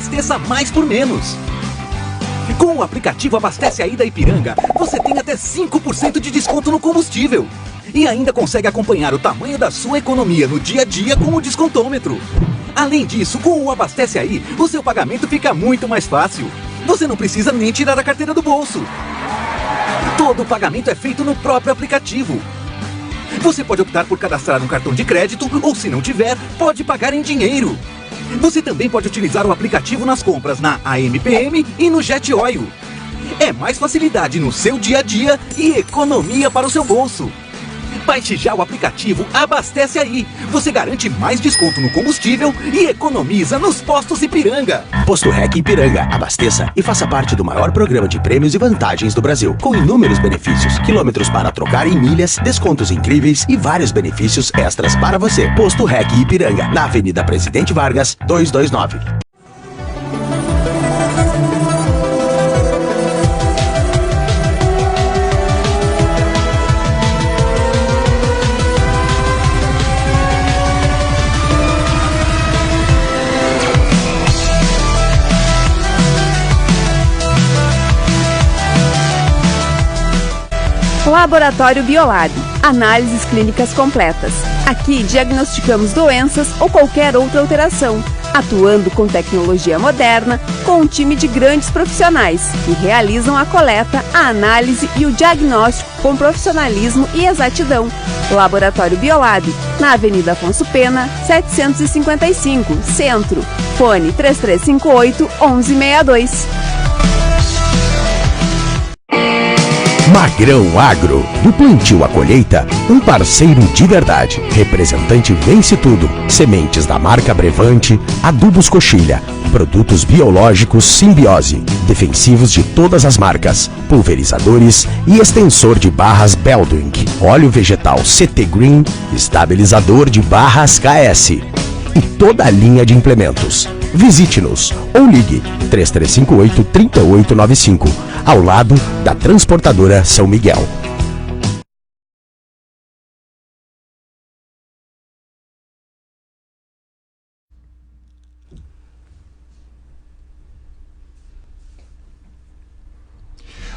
abasteça mais por menos. Com o aplicativo Abastece Aí da Ipiranga, você tem até 5% de desconto no combustível. E ainda consegue acompanhar o tamanho da sua economia no dia a dia com o descontômetro. Além disso, com o Abastece Aí, o seu pagamento fica muito mais fácil. Você não precisa nem tirar a carteira do bolso. Todo o pagamento é feito no próprio aplicativo. Você pode optar por cadastrar um cartão de crédito ou, se não tiver, pode pagar em dinheiro. Você também pode utilizar o aplicativo nas compras na AMPM e no Jet Oil. É mais facilidade no seu dia a dia e economia para o seu bolso. Baixe já o aplicativo Abastece Aí. Você garante mais desconto no combustível e economiza nos postos Ipiranga. Posto REC Ipiranga. Abasteça e faça parte do maior programa de prêmios e vantagens do Brasil. Com inúmeros benefícios, quilômetros para trocar em milhas, descontos incríveis e vários benefícios extras para você. Posto REC Ipiranga, na Avenida Presidente Vargas, 229. Laboratório Biolab. Análises clínicas completas. Aqui diagnosticamos doenças ou qualquer outra alteração, atuando com tecnologia moderna, com um time de grandes profissionais que realizam a coleta, a análise e o diagnóstico com profissionalismo e exatidão. Laboratório Biolab, na Avenida Afonso Pena, 755, Centro. Fone 3358-1162. Magrão Agro, do plantio à colheita, um parceiro de verdade. Representante Vence Tudo, sementes da marca Brevante, adubos Coxilha, produtos biológicos Simbiose, defensivos de todas as marcas, pulverizadores e extensor de barras Beldwing, óleo vegetal CT Green, estabilizador de barras KS e toda a linha de implementos. Visite-nos ou ligue 3358-3895, ao lado da Transportadora São Miguel.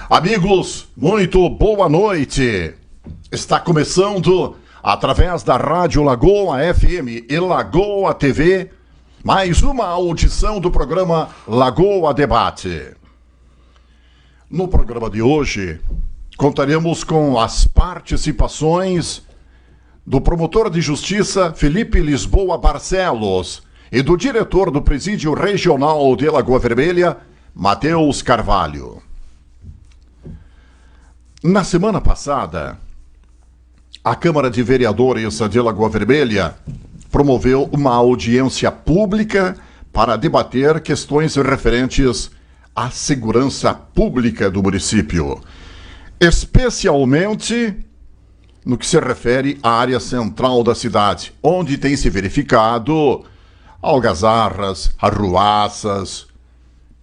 Amigos, muito boa noite. Está começando, através da Rádio Lagoa FM e Lagoa TV, mais uma audição do programa Lagoa Debate. No programa de hoje, contaremos com as participações do promotor de justiça Felipe Lisboa Barcelos e do diretor do Presídio Regional de Lagoa Vermelha, Matheus Carvalho. Na semana passada, a Câmara de Vereadores de Lagoa Vermelha promoveu uma audiência pública para debater questões referentes à segurança pública do município, especialmente no que se refere à área central da cidade, onde tem se verificado algazarras, arruaças,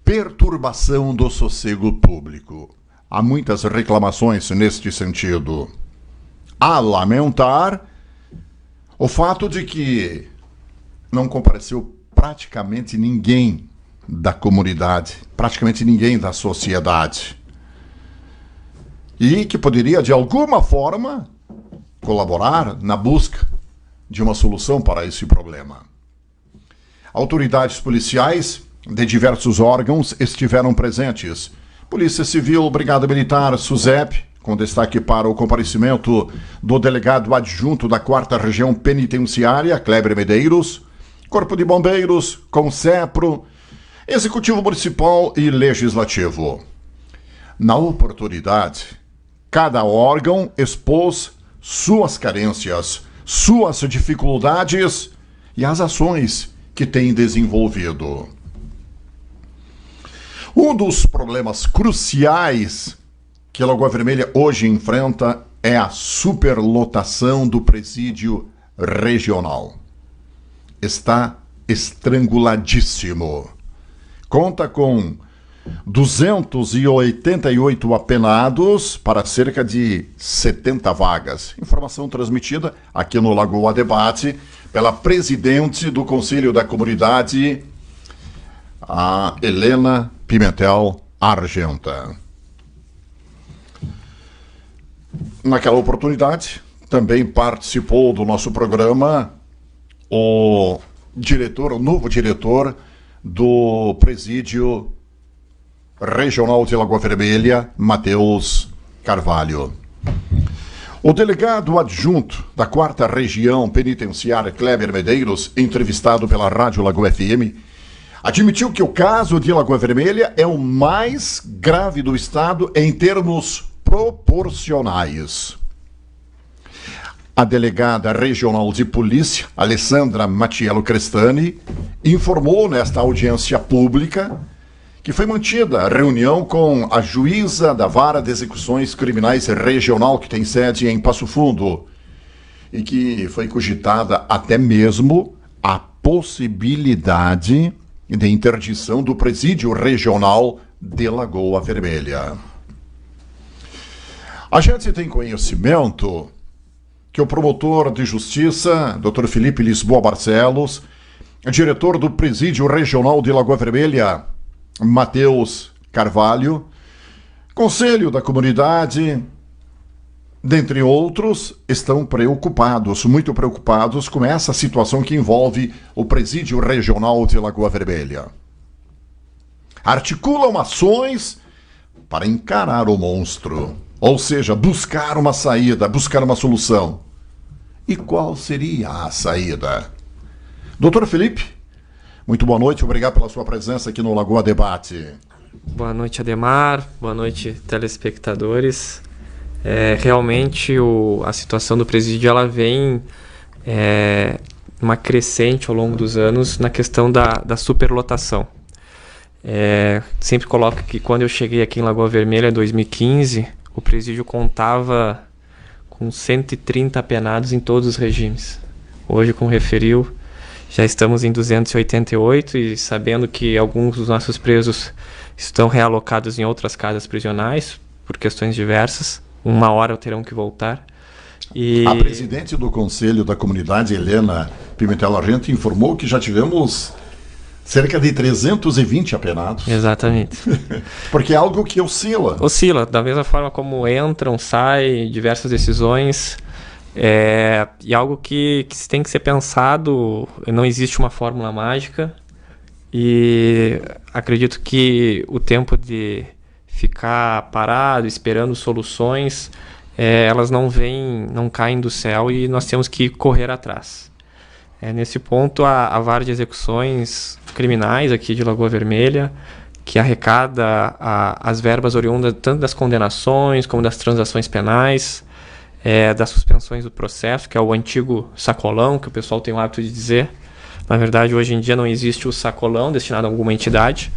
perturbação do sossego público. Há muitas reclamações neste sentido. A lamentar o fato de que não compareceu praticamente ninguém da comunidade, praticamente ninguém da sociedade, e que poderia, de alguma forma, colaborar na busca de uma solução para esse problema. Autoridades policiais de diversos órgãos estiveram presentes. Polícia Civil, Brigada Militar, SUSEP, com destaque para o comparecimento do delegado adjunto da 4ª Região Penitenciária, Kleber Medeiros, Corpo de Bombeiros, CONCEPRO, Executivo Municipal e Legislativo. Na oportunidade, cada órgão expôs suas carências, suas dificuldades e as ações que tem desenvolvido. Um dos problemas cruciais que a Lagoa Vermelha hoje enfrenta é a superlotação do presídio regional. Está estranguladíssimo. Conta com 288 apenados para cerca de 70 vagas. Informação transmitida aqui no Lagoa Debate pela presidente do Conselho da Comunidade, a Helena Pimentel Argenta. Naquela oportunidade, também participou do nosso programa o novo diretor do Presídio Regional de Lagoa Vermelha, Matheus Carvalho. O delegado adjunto da 4ª Região Penitenciária, Kleber Medeiros, entrevistado pela Rádio Lagoa FM, admitiu que o caso de Lagoa Vermelha é o mais grave do estado em termos proporcionais. A delegada regional de polícia, Alessandra Mattiello Crestani, informou nesta audiência pública que foi mantida a reunião com a juíza da Vara de Execuções Criminais Regional, que tem sede em Passo Fundo, e que foi cogitada até mesmo a possibilidade de interdição do Presídio Regional de Lagoa Vermelha. A gente tem conhecimento que o promotor de justiça, Dr. Felipe Lisboa Barcelos, diretor do Presídio Regional de Lagoa Vermelha, Matheus Carvalho, Conselho da Comunidade, dentre outros, estão preocupados, muito preocupados com essa situação que envolve o Presídio Regional de Lagoa Vermelha. Articulam ações para encarar o monstro, ou seja, buscar uma saída, buscar uma solução. E qual seria a saída? Doutor Felipe, muito boa noite, obrigado pela sua presença aqui no Lagoa Debate. Boa noite, Ademar, boa noite, telespectadores. Realmente a situação do presídio ela vem uma crescente ao longo dos anos na questão da superlotação. Sempre coloco que quando eu cheguei aqui em Lagoa Vermelha em 2015, o presídio contava com 130 apenados em todos os regimes. Hoje, como referiu, já estamos em 288 e sabendo que alguns dos nossos presos estão realocados em outras casas prisionais por questões diversas. Uma hora terão que voltar. A presidente do Conselho da Comunidade, Helena Pimentel Argenta, informou que já tivemos cerca de 320 apenados. Exatamente. Porque é algo que oscila. Oscila, da mesma forma como entram, saem, diversas decisões. E algo que tem que ser pensado, não existe uma fórmula mágica. E acredito que o tempo de ficar parado, esperando soluções, elas não caem do céu e nós temos que correr atrás. Nesse ponto, a Vara de Execuções Criminais aqui de Lagoa Vermelha, que arrecada as verbas oriundas tanto das condenações como das transações penais, das suspensões do processo, que é o antigo sacolão, que o pessoal tem o hábito de dizer. Na verdade, hoje em dia não existe o sacolão destinado a alguma entidade.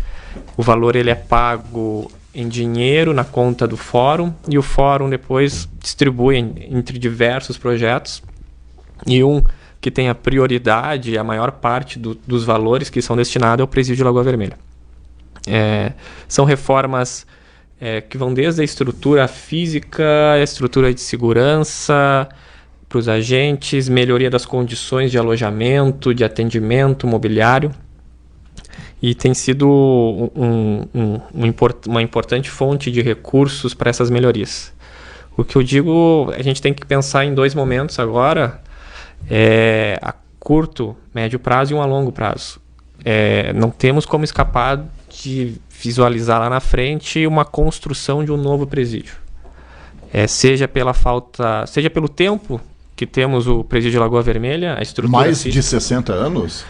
O valor ele é pago em dinheiro na conta do fórum e o fórum depois distribui entre diversos projetos e que tem a prioridade, a maior parte dos valores que são destinados ao Presídio de Lagoa Vermelha. São reformas que vão desde a estrutura física, a estrutura de segurança para os agentes, melhoria das condições de alojamento, de atendimento, mobiliário. E tem sido uma importante fonte de recursos para essas melhorias. O que eu digo, a gente tem que pensar em dois momentos agora, a curto, médio prazo e a longo prazo. Não temos como escapar de visualizar lá na frente uma construção de um novo presídio. Seja pelo tempo que temos o presídio de Lagoa Vermelha, a estrutura... Mais de 60 anos?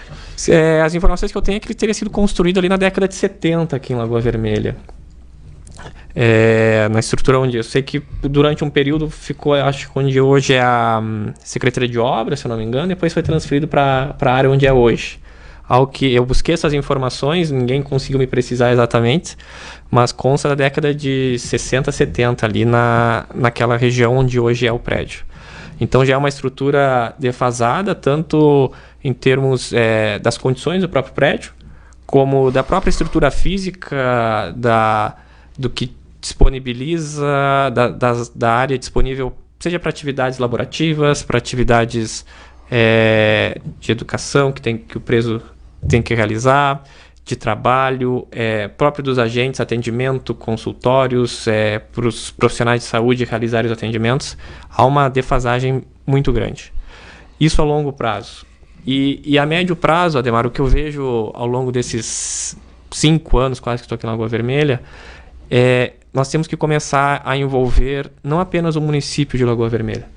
As informações que eu tenho é que ele teria sido construído ali na década de 70 aqui em Lagoa Vermelha. Na estrutura onde eu sei que durante um período ficou, acho que onde hoje é a Secretaria de Obras, se eu não me engano, depois foi transferido para a área onde é hoje. Algo que eu busquei essas informações, ninguém conseguiu me precisar exatamente, mas consta da década de 60, 70 ali naquela região onde hoje é o prédio. Então já é uma estrutura defasada, tanto em termos das condições do próprio prédio, como da própria estrutura física, do que disponibiliza, da área disponível, seja para atividades laborativas, para atividades de educação que o preso tem que realizar, de trabalho, próprio dos agentes, atendimento, consultórios, para os profissionais de saúde realizarem os atendimentos, há uma defasagem muito grande. Isso a longo prazo. E a médio prazo, Ademar, o que eu vejo ao longo desses 5 anos quase que estou aqui na Lagoa Vermelha, nós temos que começar a envolver não apenas o município de Lagoa Vermelha,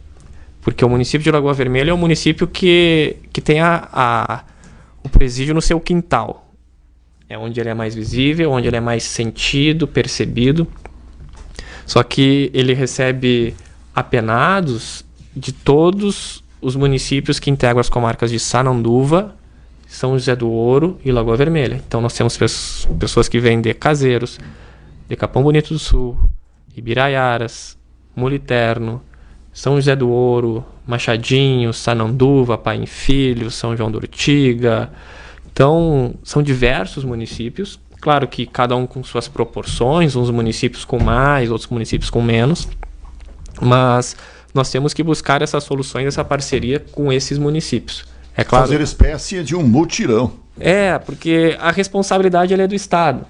porque o município de Lagoa Vermelha é um município que tem o presídio no seu quintal. É onde ele é mais visível, onde ele é mais sentido, percebido. Só que ele recebe apenados de todos os municípios que integram as comarcas de Sananduva, São José do Ouro e Lagoa Vermelha. Então nós temos pessoas que vêm de Caseiros, de Capão Bonito do Sul, Ibiraiaras, Muliterno, São José do Ouro, Machadinho, Sananduva, Pai em Filho, São João do Ortiga. Então, são diversos municípios, claro que cada um com suas proporções, uns municípios com mais, outros municípios com menos, mas nós temos que buscar essas soluções, essa parceria com esses municípios. É claro, fazer espécie de um mutirão. Porque a responsabilidade ela é do Estado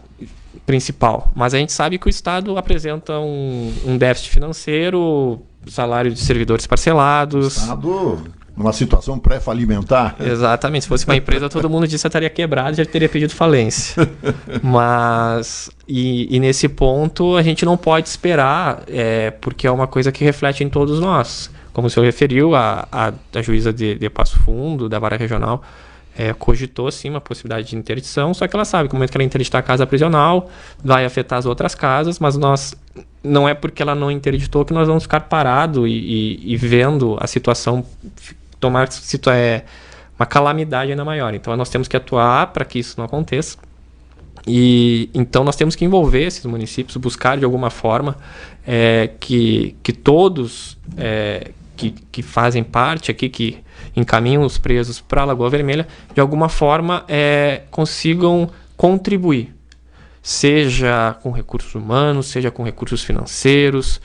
principal, mas a gente sabe que o Estado apresenta um déficit financeiro, salário de servidores parcelados. Estado numa situação pré-falimentar. Exatamente. Se fosse uma empresa, todo mundo disso estaria quebrado e já teria pedido falência. Mas, e nesse ponto, a gente não pode esperar, porque é uma coisa que reflete em todos nós. Como o senhor referiu, a juíza de Passo Fundo, da Vara Regional, cogitou sim uma possibilidade de interdição, só que ela sabe que no momento que ela interditar a casa prisional, vai afetar as outras casas, mas não é porque ela não interditou que nós vamos ficar parados e vendo a situação tomar uma calamidade ainda maior. Então nós temos que atuar para que isso não aconteça. E então nós temos que envolver esses municípios, buscar de alguma forma que todos que fazem parte aqui, que encaminham os presos para a Lagoa Vermelha, de alguma forma consigam contribuir, seja com recursos humanos, seja com recursos financeiros.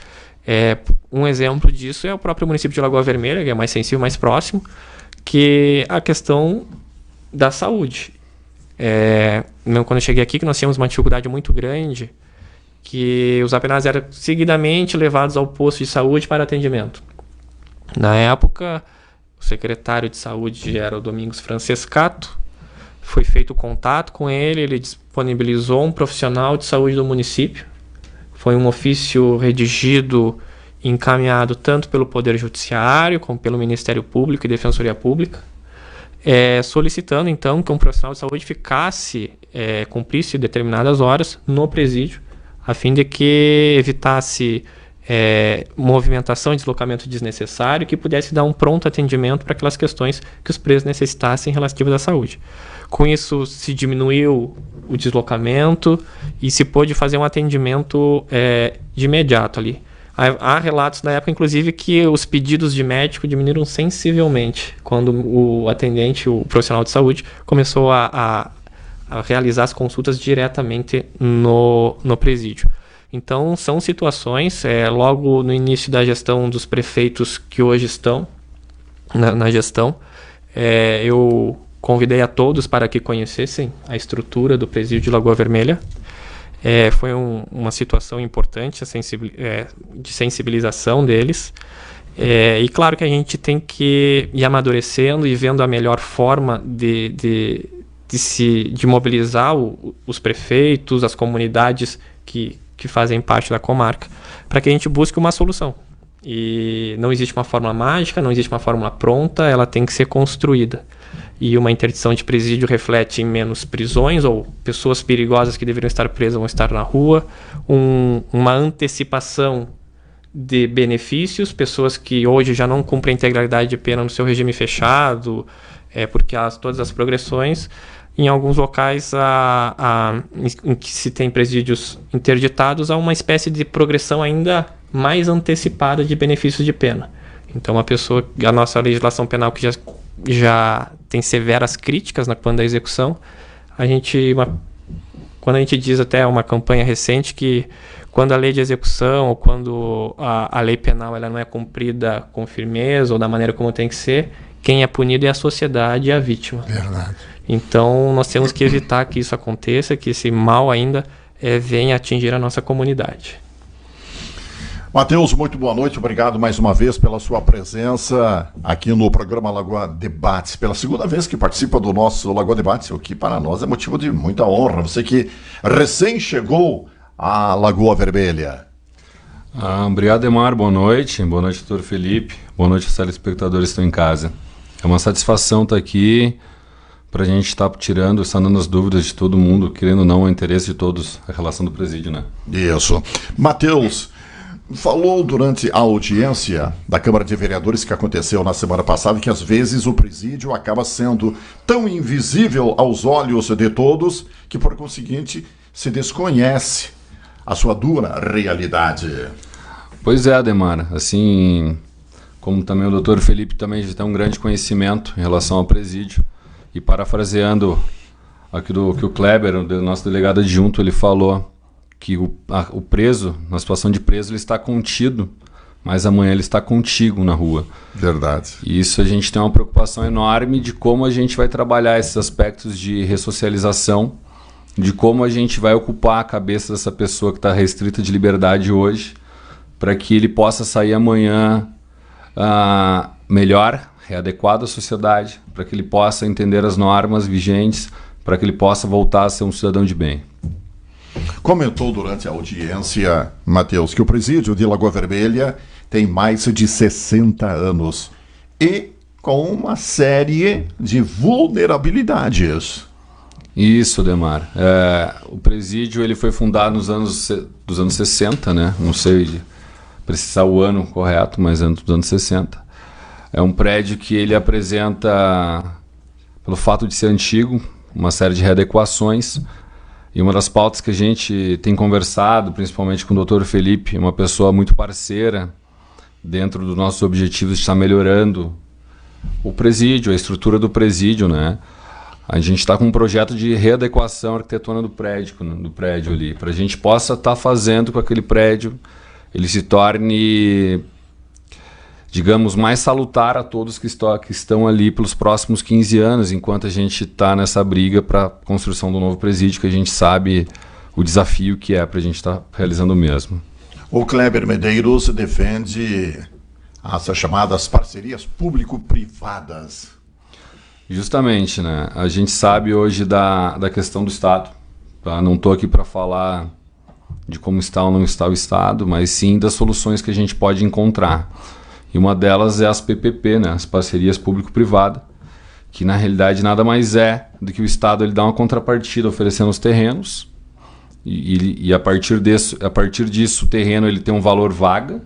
Um exemplo disso é o próprio município de Lagoa Vermelha, que é mais sensível, mais próximo, que a questão da saúde. Mesmo quando eu cheguei aqui, que nós tínhamos uma dificuldade muito grande, que os apenados eram seguidamente levados ao posto de saúde para atendimento. Na época, o secretário de saúde era o Domingos Francescato, foi feito contato com ele disponibilizou um profissional de saúde do município. Foi um ofício redigido e encaminhado tanto pelo Poder Judiciário como pelo Ministério Público e Defensoria Pública, solicitando então que um profissional de saúde cumprisse determinadas horas no presídio, a fim de que evitasse movimentação e deslocamento desnecessário, que pudesse dar um pronto atendimento para aquelas questões que os presos necessitassem relativas à saúde. Com isso, se diminuiu o deslocamento e se pôde fazer um atendimento de imediato ali. Há relatos na época, inclusive, que os pedidos de médico diminuíram sensivelmente quando o atendente, o profissional de saúde, começou a realizar as consultas diretamente no presídio. Então, são situações, logo no início da gestão dos prefeitos que hoje estão na gestão, eu convidei a todos para que conhecessem a estrutura do presídio de Lagoa Vermelha. Foi uma situação importante de sensibilização deles. E claro que a gente tem que ir amadurecendo e vendo a melhor forma de mobilizar os prefeitos, as comunidades que fazem parte da comarca, para que a gente busque uma solução. E não existe uma fórmula mágica, não existe uma fórmula pronta, ela tem que ser construída. E uma interdição de presídio reflete em menos prisões, ou pessoas perigosas que deveriam estar presas vão estar na rua, uma antecipação de benefícios, pessoas que hoje já não cumprem a integralidade de pena no seu regime fechado, porque há todas as progressões. Em alguns locais em que se tem presídios interditados, há uma espécie de progressão ainda mais antecipada de benefícios de pena. Então, a nossa legislação penal, que já tem severas críticas na quando da execução, quando a gente diz até uma campanha recente que quando a lei de execução ou quando a lei penal ela não é cumprida com firmeza ou da maneira como tem que ser, quem é punido é a sociedade e a vítima. Verdade. Então, nós temos que evitar que isso aconteça, que esse mal ainda venha atingir a nossa comunidade. Matheus, muito boa noite. Obrigado mais uma vez pela sua presença aqui no programa Lagoa Debates. Pela segunda vez que participa do nosso Lagoa Debates, o que para nós é motivo de muita honra. Você que recém chegou à Lagoa Vermelha. Obrigado, Demar. Boa noite. Boa noite, doutor Felipe. Boa noite aos telespectadores que estão em casa. É uma satisfação estar aqui para a gente estar tirando, sanando as dúvidas de todo mundo, querendo ou não, o interesse de todos, a relação do presídio, né? Isso. Matheus, falou durante a audiência da Câmara de Vereadores que aconteceu na semana passada que às vezes o presídio acaba sendo tão invisível aos olhos de todos que, por conseguinte, se desconhece a sua dura realidade. Pois é, Ademar. Assim, como também o doutor Felipe também já tem um grande conhecimento em relação ao presídio. E parafraseando aquilo que o Kleber, o nosso delegado adjunto, ele falou que o preso, na situação de preso, ele está contido, mas amanhã ele está contigo na rua. Verdade. E isso a gente tem uma preocupação enorme de como a gente vai trabalhar esses aspectos de ressocialização, de como a gente vai ocupar a cabeça dessa pessoa que está restrita de liberdade hoje, para que ele possa sair amanhã melhor, readequado à sociedade, para que ele possa entender as normas vigentes, para que ele possa voltar a ser um cidadão de bem. Comentou durante a audiência, Matheus, que o presídio de Lagoa Vermelha tem mais de 60 anos e com uma série de vulnerabilidades. Isso, Demar. O presídio ele foi fundado nos dos anos 60, né? Não sei precisar o ano correto, mas é dos anos 60. É um prédio que ele apresenta, pelo fato de ser antigo, uma série de readequações. E uma das pautas que a gente tem conversado, principalmente com o Dr. Felipe, uma pessoa muito parceira dentro dos nossos objetivos de estar melhorando o presídio, a estrutura do presídio, né? A gente está com um projeto de readequação arquitetônica do prédio ali, para a gente possa estar fazendo com que aquele prédio ele se torne, digamos, mais salutar a todos que estão ali pelos próximos 15 anos, enquanto a gente está nessa briga para a construção do novo presídio, que a gente sabe o desafio que é para a gente estar realizando o mesmo. O Kleber Medeiros defende as chamadas parcerias público-privadas. Justamente, né? A gente sabe hoje da questão do Estado. Tá? Não estou aqui para falar de como está ou não está o Estado, mas sim das soluções que a gente pode encontrar. E uma delas é as PPP, né? As parcerias público-privada, que na realidade nada mais é do que o Estado ele dá uma contrapartida oferecendo os terrenos e a partir disso o terreno ele tem um valor vaga,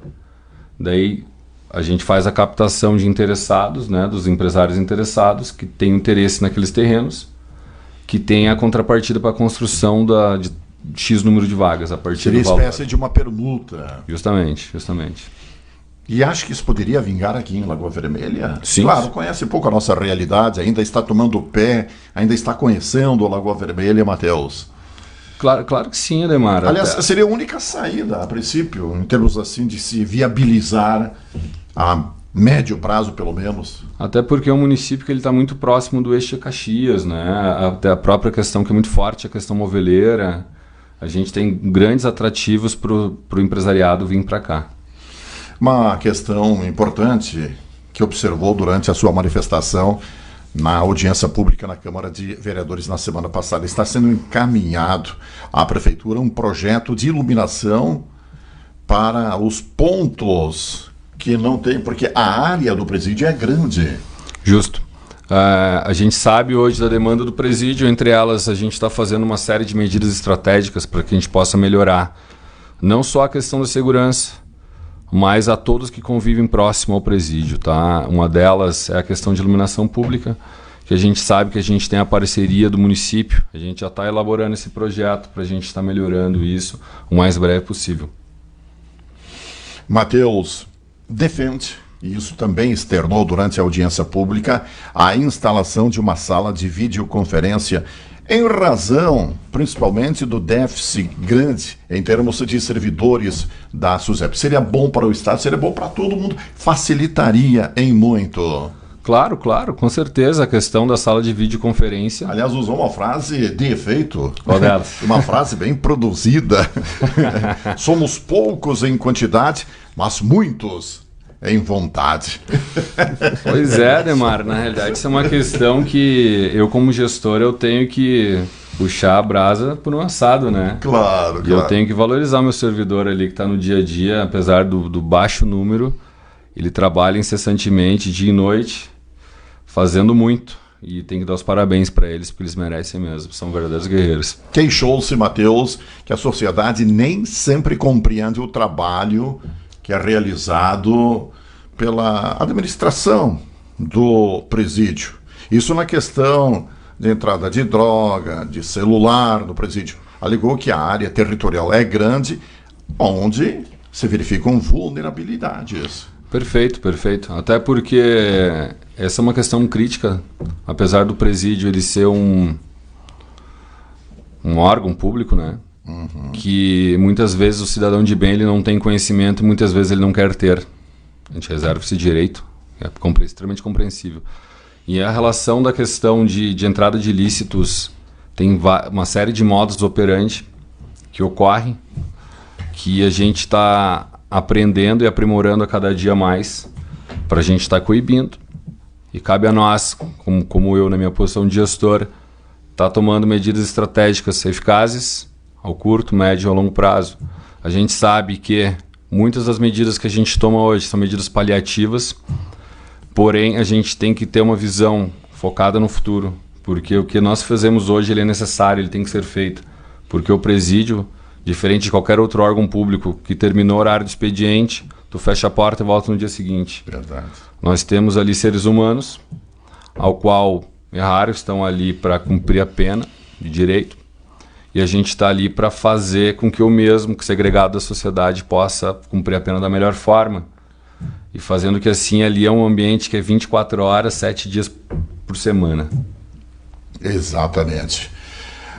daí a gente faz a captação de interessados, né? Dos empresários interessados que têm interesse naqueles terrenos, que tem a contrapartida para a construção de X número de vagas a partir do valor. Seria espécie de uma permuta. Justamente. E acho que isso poderia vingar aqui em Lagoa Vermelha? Sim. Claro, conhece pouco a nossa realidade, ainda está tomando pé, ainda está conhecendo a Lagoa Vermelha, Matheus. Claro que sim, Ademar. Aliás, seria a única saída, a princípio, em termos assim de se viabilizar a médio prazo, pelo menos. Até porque é um município que ele está muito próximo do eixo de Caxias, né? Até a própria questão que é muito forte, a questão moveleira. A gente tem grandes atrativos para o empresariado vir para cá. Uma questão importante que observou durante a sua manifestação na audiência pública na Câmara de Vereadores na semana passada, está sendo encaminhado à Prefeitura um projeto de iluminação para os pontos que não tem, porque a área do presídio é grande. Justo. A gente sabe hoje da demanda do presídio, entre elas a gente está fazendo uma série de medidas estratégicas para que a gente possa melhorar não só a questão da segurança, mas a todos que convivem próximo ao presídio, tá? Uma delas é a questão de iluminação pública, que a gente sabe que a gente tem a parceria do município, a gente já está elaborando esse projeto para a gente estar melhorando isso o mais breve possível. Matheus defende, e isso também externou durante a audiência pública, a instalação de uma sala de videoconferência em razão, principalmente, do déficit grande em termos de servidores da SUSEP. Seria bom para o Estado, seria bom para todo mundo, facilitaria em muito. Claro, com certeza. A questão da sala de videoconferência. Aliás, usou uma frase de efeito. Qual delas? Uma frase bem produzida. Somos poucos em quantidade, mas muitos em vontade. Pois é, Ademar. Na realidade, isso é uma questão que eu, como gestor, eu tenho que puxar a brasa por um assado, né? Claro. E eu tenho que valorizar meu servidor ali que está no dia a dia, apesar do baixo número. Ele trabalha incessantemente, dia e noite, fazendo muito. E tem que dar os parabéns para eles, porque eles merecem mesmo. São verdadeiros guerreiros. Queixou-se, Matheus, que a sociedade nem sempre compreende o trabalho que é realizado pela administração do presídio. Isso na questão de entrada de droga, de celular no presídio. Alegou que a área territorial é grande, onde se verificam vulnerabilidades. Perfeito. Até porque essa é uma questão crítica, apesar do presídio ele ser um órgão público, né? Que muitas vezes o cidadão de bem ele não tem conhecimento e muitas vezes ele não quer ter. A gente reserva esse direito, é extremamente compreensível. E a relação da questão de entrada de ilícitos tem uma série de modus operandi que ocorrem, que a gente está aprendendo e aprimorando a cada dia mais para a gente estar coibindo. E cabe a nós, como eu na minha posição de gestor, estar tomando medidas estratégicas eficazes ao curto, médio e ao longo prazo. A gente sabe que muitas das medidas que a gente toma hoje são medidas paliativas, porém a gente tem que ter uma visão focada no futuro, porque o que nós fazemos hoje ele é necessário, ele tem que ser feito, porque o presídio, diferente de qualquer outro órgão público que terminou o horário do expediente, tu fecha a porta e volta no dia seguinte. Verdade. Nós temos ali seres humanos, ao qual é raro, estão ali para cumprir a pena de direito, e a gente está ali para fazer com que eu mesmo, que segregado da sociedade, possa cumprir a pena da melhor forma. E fazendo que assim ali é um ambiente que é 24 horas, 7 dias por semana. Exatamente.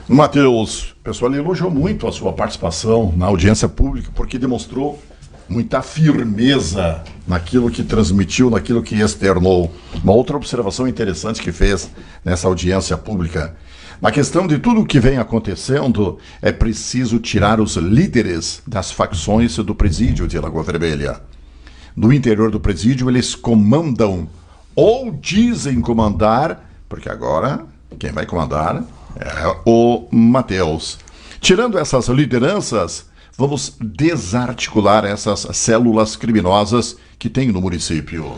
Matheus, o pessoal elogiou muito a sua participação na audiência pública, porque demonstrou muita firmeza naquilo que transmitiu, naquilo que externou. Uma outra observação interessante que fez nessa audiência pública: na questão de tudo o que vem acontecendo, é preciso tirar os líderes das facções do presídio de Lagoa Vermelha. No interior do presídio, eles comandam, ou dizem comandar, porque agora quem vai comandar é o Matheus. Tirando essas lideranças, vamos desarticular essas células criminosas que tem no município.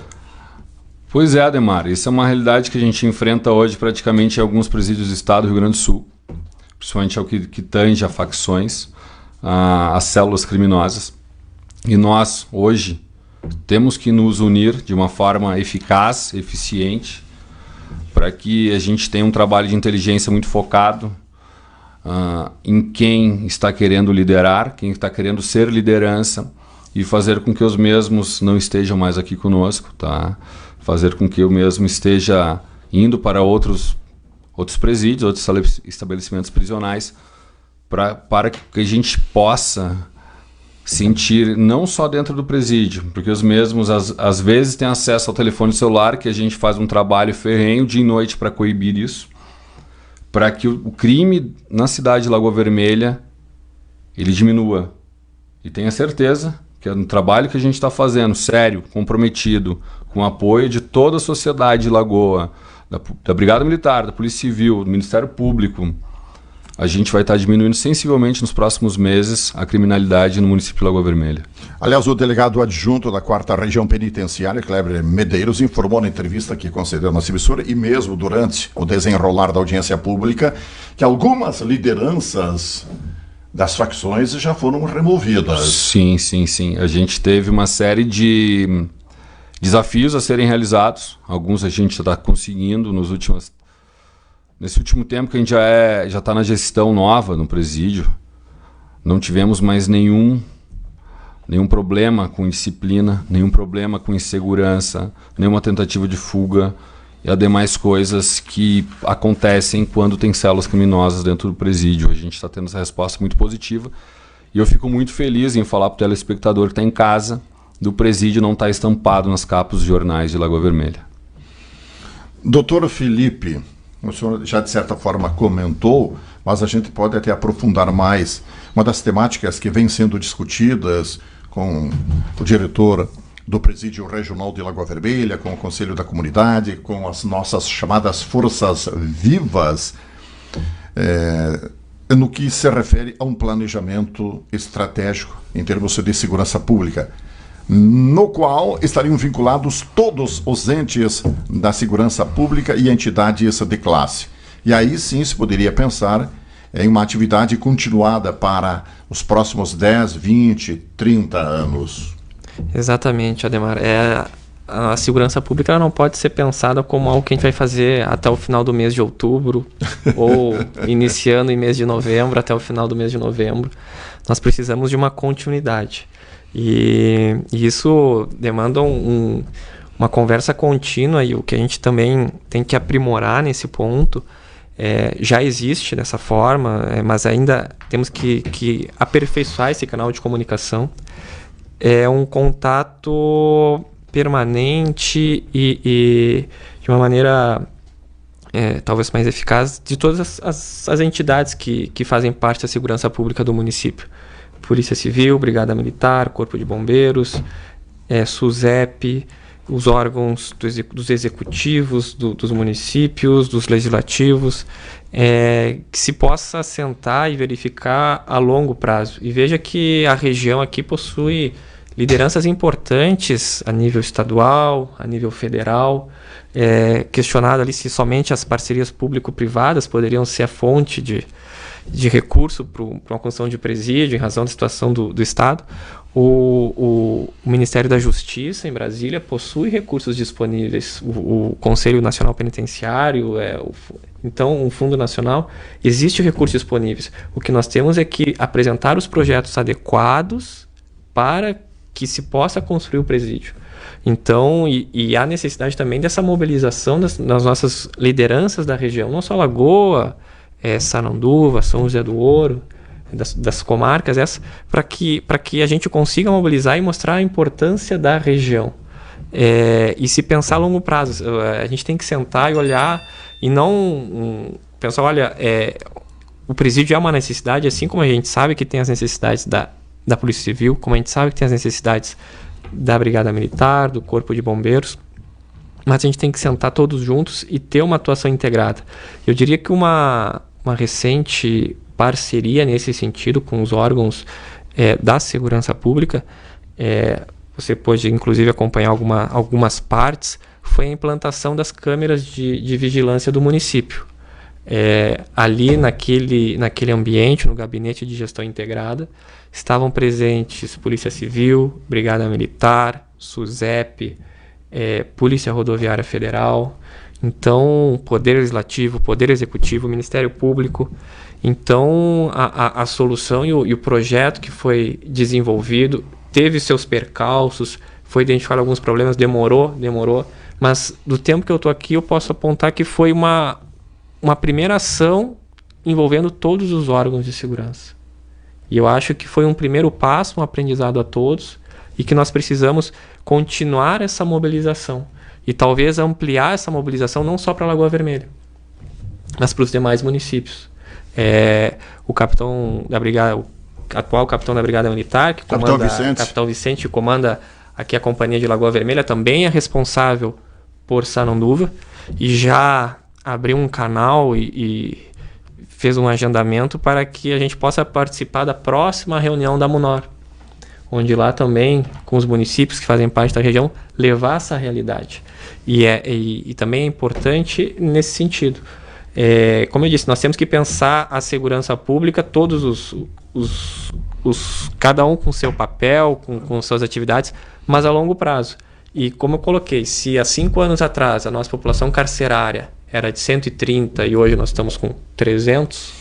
Pois é, Ademar, isso é uma realidade que a gente enfrenta hoje praticamente em alguns presídios do estado do Rio Grande do Sul, principalmente ao que tange a facções, as células criminosas. E nós, hoje, temos que nos unir de uma forma eficaz, eficiente, para que a gente tenha um trabalho de inteligência muito focado em quem está querendo liderar, quem está querendo ser liderança, e fazer com que os mesmos não estejam mais aqui conosco, tá? Fazer com que eu mesmo esteja indo para outros presídios, outros estabelecimentos prisionais, para que a gente possa sentir, não só dentro do presídio, porque os mesmos às vezes têm acesso ao telefone celular, que a gente faz um trabalho ferrenho dia e noite para coibir isso, para que o crime na cidade de Lagoa Vermelha ele diminua. E tenha certeza que é um trabalho que a gente está fazendo, sério, comprometido, com o apoio de toda a sociedade de Lagoa, da Brigada Militar, da Polícia Civil, do Ministério Público, a gente vai estar diminuindo sensivelmente nos próximos meses a criminalidade no município de Lagoa Vermelha. Aliás, o delegado adjunto da 4ª Região Penitenciária, Kleber Medeiros, informou na entrevista que concedeu na emissora e mesmo durante o desenrolar da audiência pública que algumas lideranças das facções já foram removidas. Sim. A gente teve uma série de desafios a serem realizados. Alguns a gente está conseguindo nesse último tempo que a gente já está na gestão nova no presídio. Não tivemos mais nenhum problema com disciplina, nenhum problema com insegurança, nenhuma tentativa de fuga e as demais coisas que acontecem quando tem células criminosas dentro do presídio. A gente está tendo essa resposta muito positiva e eu fico muito feliz em falar para o telespectador que está em casa do presídio não está estampado nas capas dos jornais de Lagoa Vermelha. Doutor Felipe, o senhor já de certa forma comentou, mas a gente pode até aprofundar mais. Uma das temáticas que vem sendo discutidas com o diretor do Presídio Regional de Lagoa Vermelha, com o Conselho da Comunidade, com as nossas chamadas forças vivas, no que se refere a um planejamento estratégico em termos de segurança pública, no qual estariam vinculados todos os entes da segurança pública e entidades de classe. E aí sim se poderia pensar em uma atividade continuada para os próximos 10, 20, 30 anos. Exatamente, Ademar. A segurança pública ela não pode ser pensada como algo que a gente vai fazer até o final do mês de outubro ou iniciando em mês de novembro até o final do mês de novembro. Nós precisamos de uma continuidade. E isso demanda uma conversa contínua, e o que a gente também tem que aprimorar nesse ponto já existe dessa forma, mas ainda temos que aperfeiçoar esse canal de comunicação. É um contato permanente e de uma maneira talvez mais eficaz de todas as entidades que fazem parte da segurança pública do município. Polícia Civil, Brigada Militar, Corpo de Bombeiros, SUSEP, os órgãos dos executivos dos municípios, dos legislativos, que se possa sentar e verificar a longo prazo. E veja que a região aqui possui lideranças importantes a nível estadual, a nível federal, questionado ali se somente as parcerias público-privadas poderiam ser a fonte de recurso para uma construção de presídio em razão da situação do Estado. O Ministério da Justiça em Brasília possui recursos disponíveis, o Conselho Nacional Penitenciário, então um Fundo Nacional, existe recursos disponíveis. O que nós temos é que apresentar os projetos adequados para que se possa construir o presídio. Então, e há necessidade também dessa mobilização das nossas lideranças da região, não só Lagoa, Sananduva, São José do Ouro, das comarcas, para que a gente consiga mobilizar e mostrar a importância da região. E se pensar a longo prazo, a gente tem que sentar e olhar e não pensar, olha, o presídio é uma necessidade, assim como a gente sabe que tem as necessidades da Polícia Civil, como a gente sabe que tem as necessidades da Brigada Militar, do Corpo de Bombeiros, mas a gente tem que sentar todos juntos e ter uma atuação integrada. Eu diria que uma recente parceria nesse sentido com os órgãos da segurança pública, você pode inclusive acompanhar algumas partes, foi a implantação das câmeras de vigilância do município. Ali naquele ambiente, no gabinete de gestão integrada, estavam presentes Polícia Civil, Brigada Militar, SUSEP, Polícia Rodoviária Federal, então Poder Legislativo, Poder Executivo, Ministério Público. Então a solução e o projeto que foi desenvolvido teve seus percalços, foi identificado alguns problemas, demorou, mas do tempo que eu estou aqui eu posso apontar que foi uma primeira ação envolvendo todos os órgãos de segurança. E eu acho que foi um primeiro passo, um aprendizado a todos, e que nós precisamos continuar essa mobilização. E talvez ampliar essa mobilização não só para Lagoa Vermelha, mas para os demais municípios. O capitão da Brigada, o atual capitão da Brigada Militar, que comanda, Capitão Vicente, que comanda aqui a Companhia de Lagoa Vermelha, também é responsável por Sananduva, e já abriu um canal e fez um agendamento para que a gente possa participar da próxima reunião da MUNOR, onde lá também, com os municípios que fazem parte da região, levar essa realidade. E também é importante nesse sentido. Como eu disse, nós temos que pensar a segurança pública, todos cada um com seu papel, com suas atividades, mas a longo prazo. E como eu coloquei, se há 5 anos atrás a nossa população carcerária era de 130 e hoje nós estamos com 300,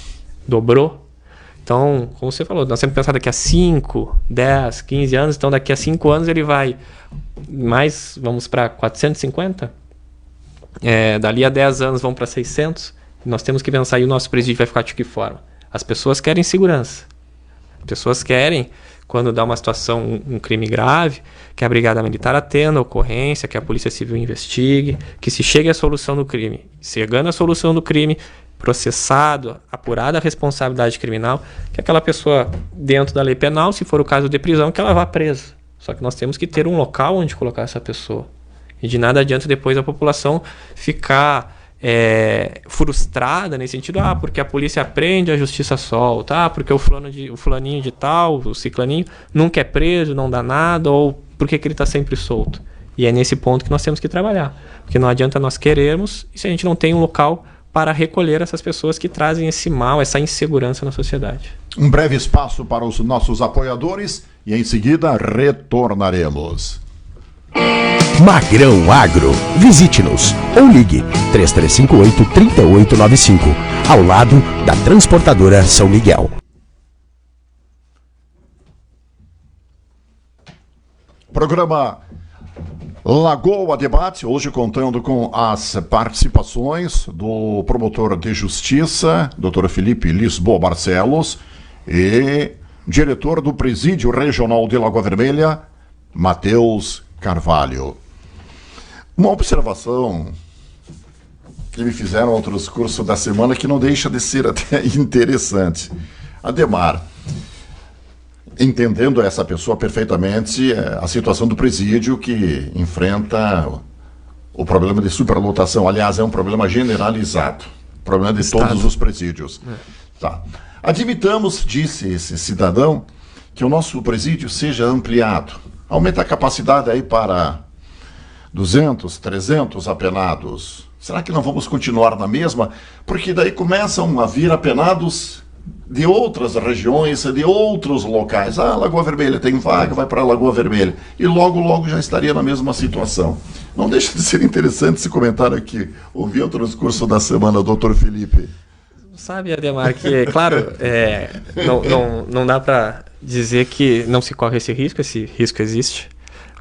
dobrou. Então, como você falou, nós temos que pensar daqui a 5, 10, 15 anos, então daqui a 5 anos ele vai mais, vamos para 450, dali a 10 anos vão para 600, nós temos que pensar, e o nosso presídio vai ficar de que forma? As pessoas querem segurança, as pessoas querem quando dá uma situação, um crime grave, que a Brigada Militar atenda a ocorrência, que a Polícia Civil investigue, que se chegue à solução do crime. Chegando à solução do crime, processado, apurada a responsabilidade criminal, que aquela pessoa, dentro da lei penal, se for o caso de prisão, que ela vá presa. Só que nós temos que ter um local onde colocar essa pessoa. E de nada adianta depois a população ficar frustrada nesse sentido, porque a polícia prende, a justiça solta, porque o fulaninho de tal, o ciclaninho, nunca é preso, não dá nada, ou por que ele está sempre solto. E é nesse ponto que nós temos que trabalhar. Porque não adianta nós querermos se a gente não tem um local para recolher essas pessoas que trazem esse mal, essa insegurança na sociedade. Um breve espaço para os nossos apoiadores e em seguida retornaremos. Magrão Agro. Visite-nos ou ligue 3358-3895, ao lado da Transportadora São Miguel. Programa Lagoa Debate, hoje contando com as participações do promotor de justiça, Dr. Felipe Lisboa Barcelos, e diretor do Presídio Regional de Lagoa Vermelha, Matheus Carvalho. Uma observação que me fizeram ao transcurso da semana que não deixa de ser até interessante. Ademar, entendendo essa pessoa perfeitamente, a situação do presídio que enfrenta o problema de superlotação. Aliás, é um problema generalizado, problema de todos os presídios. Tá. Admitamos, disse esse cidadão, que o nosso presídio seja ampliado. Aumenta a capacidade aí para 200, 300 apenados. Será que não vamos continuar na mesma? Porque daí começam a vir apenados de outras regiões, de outros locais. Lagoa Vermelha tem vaga, vai para Lagoa Vermelha. E logo já estaria na mesma situação. Não deixa de ser interessante esse comentário aqui. Ouvi o transcurso da semana, doutor Felipe. Sabe, Ademar, que, claro, não dá para dizer que não se corre esse risco existe,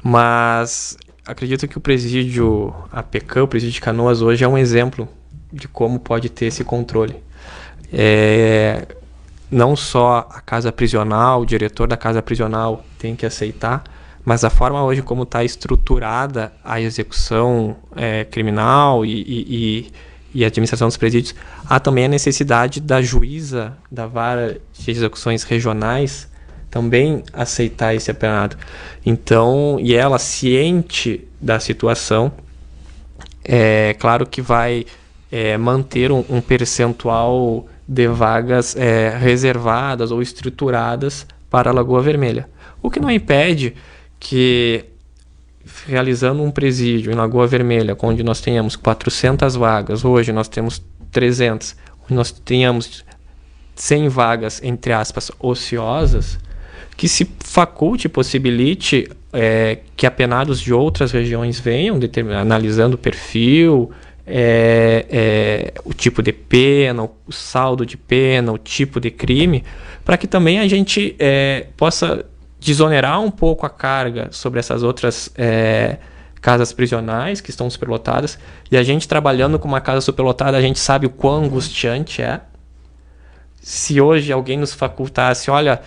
mas acredito que o presídio APCAM, o presídio de Canoas, hoje é um exemplo de como pode ter esse controle. Não só a casa prisional, o diretor da casa prisional tem que aceitar, mas a forma hoje como está estruturada a execução criminal e a administração dos presídios, há também a necessidade da juíza da vara de execuções regionais também aceitar esse apenado. Então, e ela ciente da situação, claro que vai manter um percentual de vagas reservadas ou estruturadas para a Lagoa Vermelha. O que não impede que, realizando um presídio em Lagoa Vermelha, onde nós tenhamos 400 vagas, hoje nós temos 300, onde nós tenhamos 100 vagas, entre aspas, ociosas, que se faculte, possibilite que apenados de outras regiões venham, analisando o perfil, o tipo de pena, o saldo de pena, o tipo de crime, para que também a gente possa desonerar um pouco a carga sobre essas outras casas prisionais que estão superlotadas. E a gente trabalhando com uma casa superlotada, a gente sabe o quão angustiante é. Se hoje alguém nos facultasse, olha,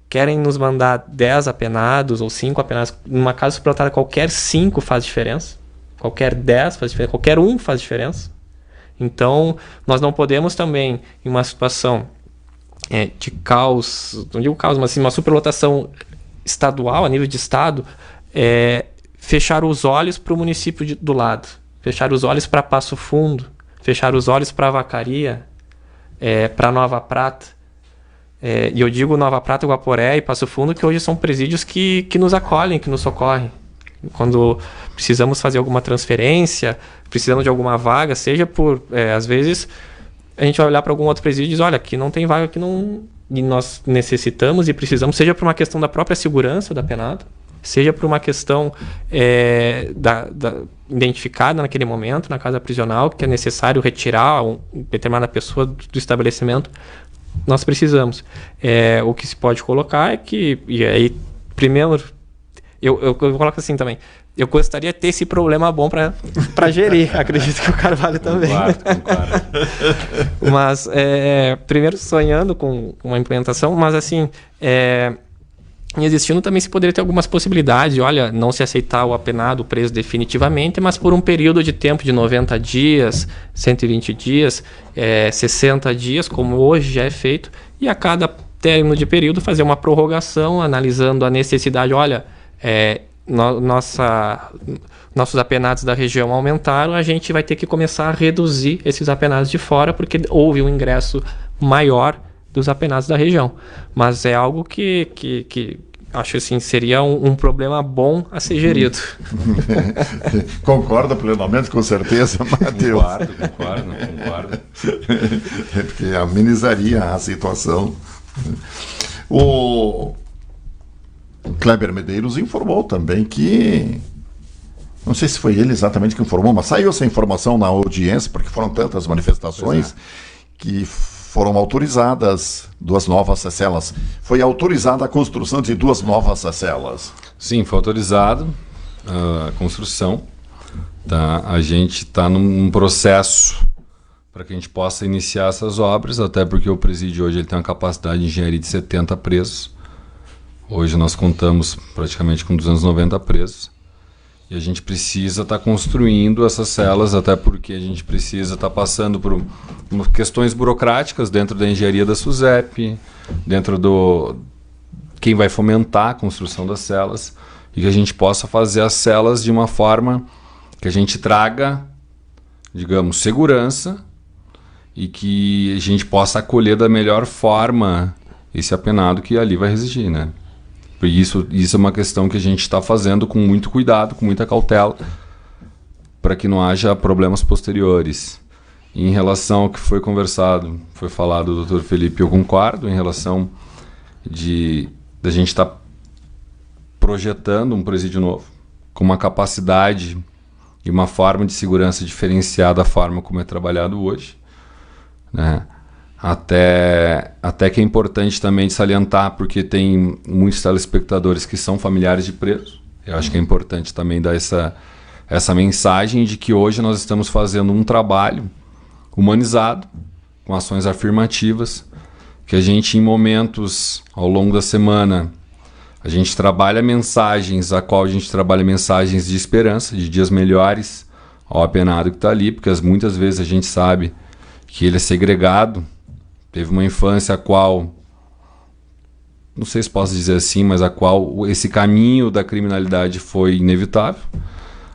querem nos mandar 10 apenados ou 5 apenados, numa casa superlotada qualquer 5 faz diferença, qualquer 10 faz diferença, qualquer 1 faz diferença. Então, nós não podemos também, em uma situação de caos, não digo caos, mas assim, uma superlotação estadual, a nível de estado, fechar os olhos para o município do lado, fechar os olhos para Passo Fundo, fechar os olhos para Vacaria, para Nova Prata. E eu digo Nova Prata, Guaporé e Passo Fundo, que hoje são presídios que nos acolhem, que nos socorrem. Quando precisamos fazer alguma transferência, precisamos de alguma vaga, seja por, às vezes, a gente vai olhar para algum outro presídio e diz, olha, aqui não tem vaga, aqui não... E nós necessitamos e precisamos, seja por uma questão da própria segurança do apenado, seja por uma questão identificada naquele momento, na casa prisional, que é necessário retirar uma determinada pessoa do estabelecimento, nós precisamos. O que se pode colocar é que, e aí, primeiro, eu coloco assim também, eu gostaria de ter esse problema bom para gerir, acredito que o Carvalho também. Concordo. Mas, primeiro sonhando com uma implementação, mas assim, E existindo também se poderia ter algumas possibilidades de, olha, não se aceitar o apenado, o preso definitivamente, mas por um período de tempo de 90 dias, 120 dias, 60 dias, como hoje já é feito, e a cada término de período fazer uma prorrogação, analisando a necessidade, olha, nossos apenados da região aumentaram, a gente vai ter que começar a reduzir esses apenados de fora, porque houve um ingresso maior dos apenados da região. Mas é algo que acho assim, seria um problema bom a ser gerido. Concorda plenamente, com certeza, Matheus? Concordo. Porque amenizaria a situação. O Kleber Medeiros informou também que, não sei se foi ele exatamente que informou, mas saiu essa informação na audiência, porque foram tantas manifestações que foram autorizadas 2 novas celas. Foi autorizada a construção de 2 novas celas. Sim, foi autorizado a construção. Tá? A gente está num processo para que a gente possa iniciar essas obras, até porque o presídio hoje ele tem uma capacidade de engenharia de 70 presos. Hoje nós contamos praticamente com 290 presos. E a gente precisa estar construindo essas celas, até porque a gente precisa estar passando por questões burocráticas dentro da engenharia da SUSEP, dentro do quem vai fomentar a construção das celas, e que a gente possa fazer as celas de uma forma que a gente traga, digamos, segurança, e que a gente possa acolher da melhor forma esse apenado que ali vai residir, né? Isso é uma questão que a gente está fazendo com muito cuidado, com muita cautela, para que não haja problemas posteriores. Em relação ao que foi conversado, foi falado do Dr. Felipe, eu concordo, em relação da gente estar projetando um presídio novo, com uma capacidade e uma forma de segurança diferenciada da forma como é trabalhado hoje, né? Até que é importante também de salientar, porque tem muitos telespectadores que são familiares de presos. Eu acho que é importante também dar essa mensagem de que hoje nós estamos fazendo um trabalho humanizado, com ações afirmativas, que a gente, em momentos ao longo da semana, a gente trabalha mensagens, mensagens de esperança, de dias melhores ao apenado que está ali, porque muitas vezes a gente sabe que ele é segregado, teve uma infância a qual, não sei se posso dizer assim, mas a qual esse caminho da criminalidade foi inevitável.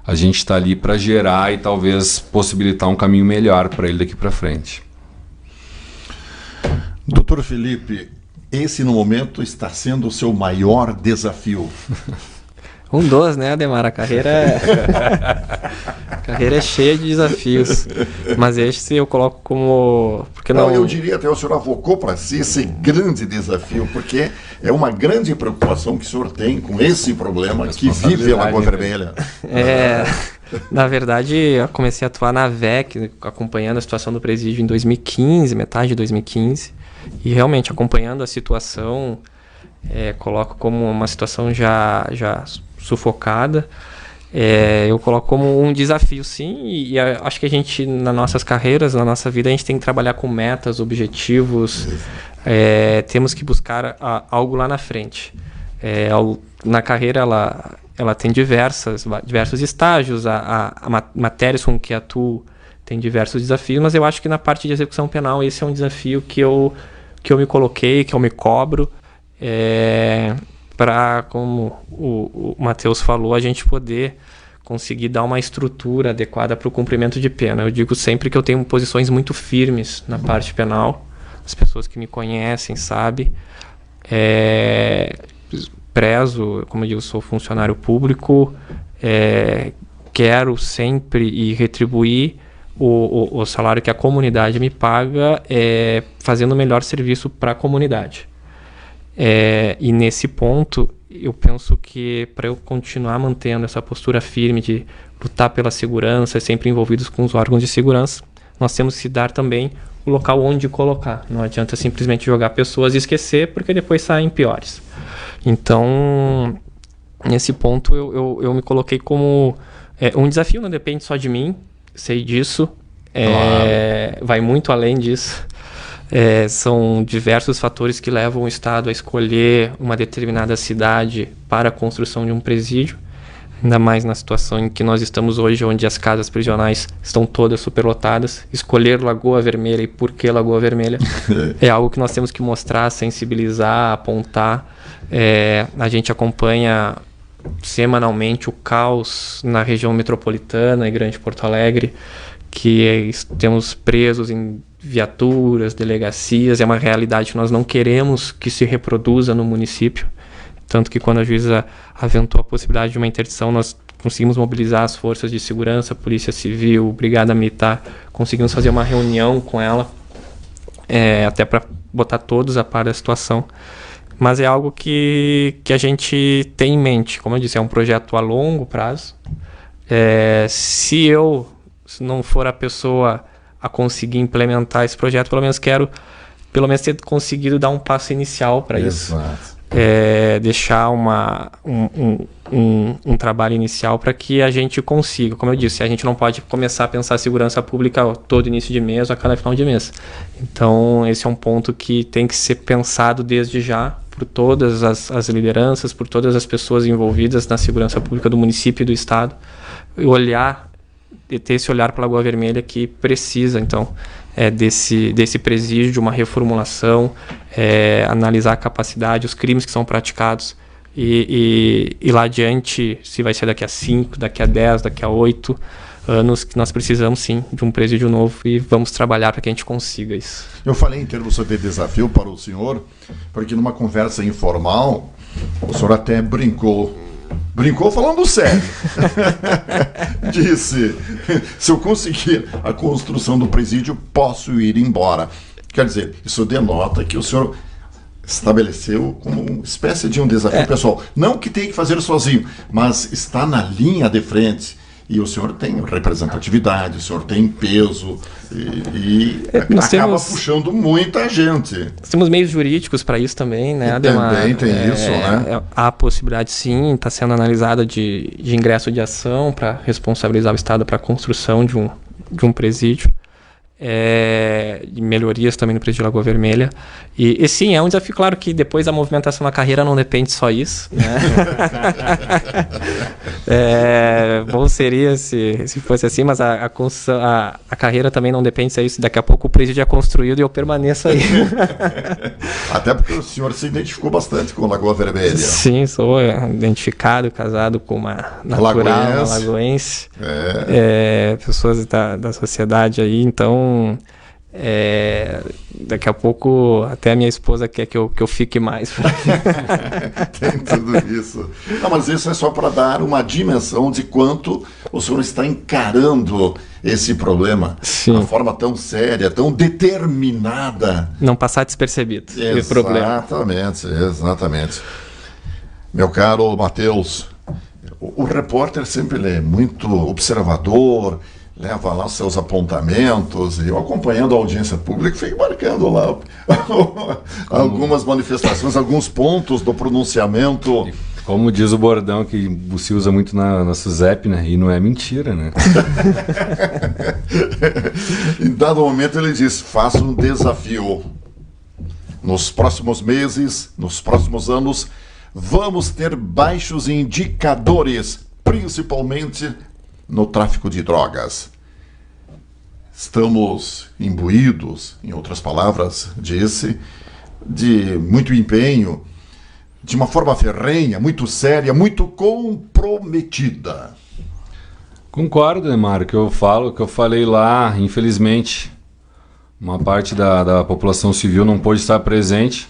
A gente está ali para gerar e talvez possibilitar um caminho melhor para ele daqui para frente. Doutor Felipe, esse no momento está sendo o seu maior desafio. Um dos, né, Ademar? A carreira é cheia de desafios. Mas esse eu coloco como... Porque não... Eu diria até o senhor avocou para si esse grande desafio, porque é uma grande preocupação que o senhor tem com esse problema que vive a Lagoa Vermelha. Na verdade, eu comecei a atuar na VEC, acompanhando a situação do presídio em 2015, metade de 2015. E realmente, acompanhando a situação, coloco como uma situação já sufocada. Eu coloco como um desafio, sim, e acho que a gente, nas nossas carreiras, na nossa vida, a gente tem que trabalhar com metas, objetivos, temos que buscar algo lá na frente. Na carreira, ela tem diversos estágios, a matérias com que atuo tem diversos desafios, mas eu acho que na parte de execução penal esse é um desafio que eu me coloquei, que eu me cobro, para, como o Matheus falou, a gente poder conseguir dar uma estrutura adequada para o cumprimento de pena. Eu digo sempre que eu tenho posições muito firmes na parte penal, as pessoas que me conhecem sabem. Prezo, como eu digo, sou funcionário público, quero sempre retribuir o salário que a comunidade me paga, fazendo o melhor serviço para a comunidade. E nesse ponto, eu penso que para eu continuar mantendo essa postura firme de lutar pela segurança, sempre envolvidos com os órgãos de segurança, nós temos que dar também o local onde colocar. Não adianta simplesmente jogar pessoas e esquecer, porque depois saem piores. Então, nesse ponto, eu me coloquei como um desafio, não depende só de mim, sei disso, vai muito além disso. São diversos fatores que levam o Estado a escolher uma determinada cidade para a construção de um presídio, ainda mais na situação em que nós estamos hoje, onde as casas prisionais estão todas superlotadas. Escolher Lagoa Vermelha, e por que Lagoa Vermelha, é algo que nós temos que mostrar, sensibilizar, apontar. A gente acompanha semanalmente o caos na região metropolitana e Grande Porto Alegre, que temos presos em viaturas, delegacias. É uma realidade que nós não queremos que se reproduza no município. Tanto que quando a juíza aventou a possibilidade de uma interdição, nós conseguimos mobilizar as forças de segurança, Polícia Civil, Brigada Militar, conseguimos fazer uma reunião com ela, até para botar todos a par da situação. Mas é algo que a gente tem em mente. Como eu disse, é um projeto a longo prazo. Se eu não for a pessoa a conseguir implementar esse projeto, pelo menos quero ter conseguido dar um passo inicial para isso. Deixar um trabalho inicial para que a gente consiga. Como eu disse, a gente não pode começar a pensar segurança pública todo início de mês ou a cada final de mês. Então, esse é um ponto que tem que ser pensado desde já por todas as lideranças, por todas as pessoas envolvidas na segurança pública do município e do Estado, e ter esse olhar para a Lagoa Vermelha, que precisa, então, desse presídio, de uma reformulação, analisar a capacidade, os crimes que são praticados, e lá adiante, se vai ser daqui a 5, daqui a 10, daqui a 8 anos, que nós precisamos sim de um presídio novo, e vamos trabalhar para que a gente consiga isso. Eu falei em termos de desafio para o senhor, porque numa conversa informal, o senhor até brincou falando sério. Disse: se eu conseguir a construção do presídio, posso ir embora. Quer dizer, isso denota que o senhor estabeleceu como uma espécie de um desafio pessoal. Não que tenha que fazer sozinho, mas está na linha de frente. E o senhor tem representatividade, o senhor tem peso e acaba puxando muita gente. Nós temos meios jurídicos para isso também, né, Ademar? Também tem isso, né? Há a possibilidade, sim, está sendo analisada de ingresso de ação para responsabilizar o Estado para a construção de um presídio. De melhorias também no presídio de Lagoa Vermelha. E sim, é um desafio. Claro que depois a movimentação na carreira não depende só isso, né? Bom seria se fosse assim, mas a carreira também não depende só disso. Daqui a pouco o presídio é construído e eu permaneço aí. Até porque o senhor se identificou bastante com Lagoa Vermelha. Sim, sou identificado, casado com uma natural, uma lagoense. Pessoas da sociedade aí, então daqui a pouco até a minha esposa quer que eu fique mais. Tem tudo isso. Não, mas isso é só para dar uma dimensão de quanto o senhor está encarando esse problema. De uma forma tão séria, tão determinada. Não passar despercebido. Exatamente. Meu caro Matheus, o repórter sempre é muito observador, leva lá seus apontamentos, e eu acompanhando a audiência pública fico marcando lá algumas manifestações, alguns pontos do pronunciamento. Como diz o bordão que se usa muito na SUSEP, né? E não é mentira, né? Em dado momento ele diz: faça um desafio. Nos próximos meses, nos próximos anos, vamos ter baixos indicadores, principalmente no tráfico de drogas. Estamos imbuídos, em outras palavras, disse, de muito empenho, de uma forma ferrenha, muito séria, muito comprometida. Concordo, Neymar, que eu falei lá, infelizmente, uma parte da população civil não pôde estar presente,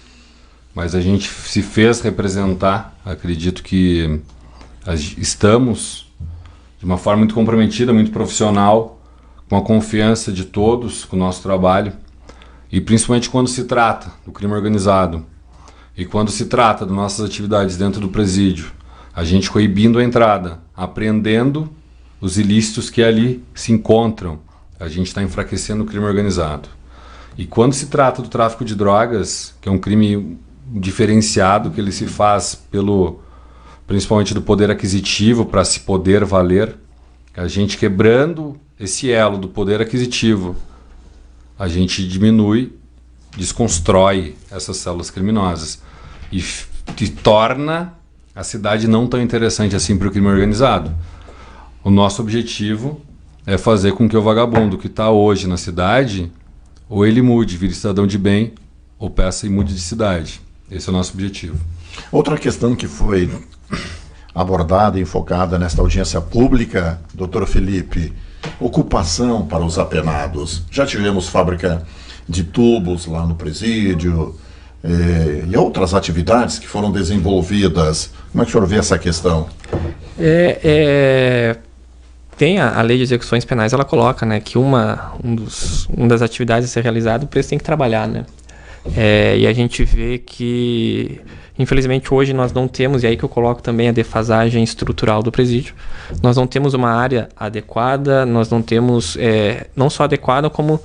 mas a gente se fez representar. Acredito que estamos de uma forma muito comprometida, muito profissional, com a confiança de todos, com o nosso trabalho, e principalmente quando se trata do crime organizado e quando se trata das nossas atividades dentro do presídio, a gente coibindo a entrada, apreendendo os ilícitos que ali se encontram, a gente está enfraquecendo o crime organizado. E quando se trata do tráfico de drogas, que é um crime diferenciado, que ele se faz principalmente do poder aquisitivo para se poder valer, a gente quebrando esse elo do poder aquisitivo, a gente diminui desconstrói essas células criminosas e torna a cidade não tão interessante assim para o crime organizado. O nosso objetivo é fazer com que o vagabundo que está hoje na cidade, ou ele mude, vire cidadão de bem, ou peça e mude de cidade. Esse é o nosso objetivo. Outra questão que foi abordada e enfocada nesta audiência pública, doutor Felipe, ocupação para os apenados. Já tivemos fábrica de tubos lá no presídio e outras atividades que foram desenvolvidas. Como é que o senhor vê essa questão? Tem a lei de execuções penais, ela coloca, né, que uma das atividades a ser realizada, o preso tem que trabalhar, né? E a gente vê que, infelizmente, hoje nós não temos, e aí que eu coloco também a defasagem estrutural do presídio, nós não temos uma área adequada, nós não temos, não só adequada, como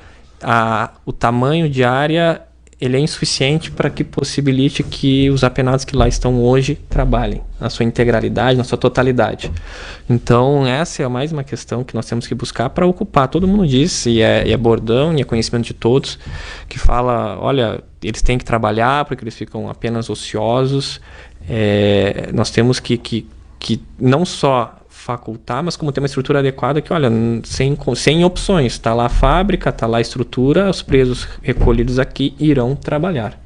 o tamanho de área, ele é insuficiente para que possibilite que os apenados que lá estão hoje trabalhem na sua integralidade, na sua totalidade. Então, essa é mais uma questão que nós temos que buscar para ocupar. Todo mundo diz, e é bordão, e é conhecimento de todos, que fala, olha, eles têm que trabalhar porque eles ficam apenas ociosos. Nós temos que não só facultar, mas como ter uma estrutura adequada que, olha, sem opções, está lá a fábrica, está lá a estrutura, os presos recolhidos aqui irão trabalhar.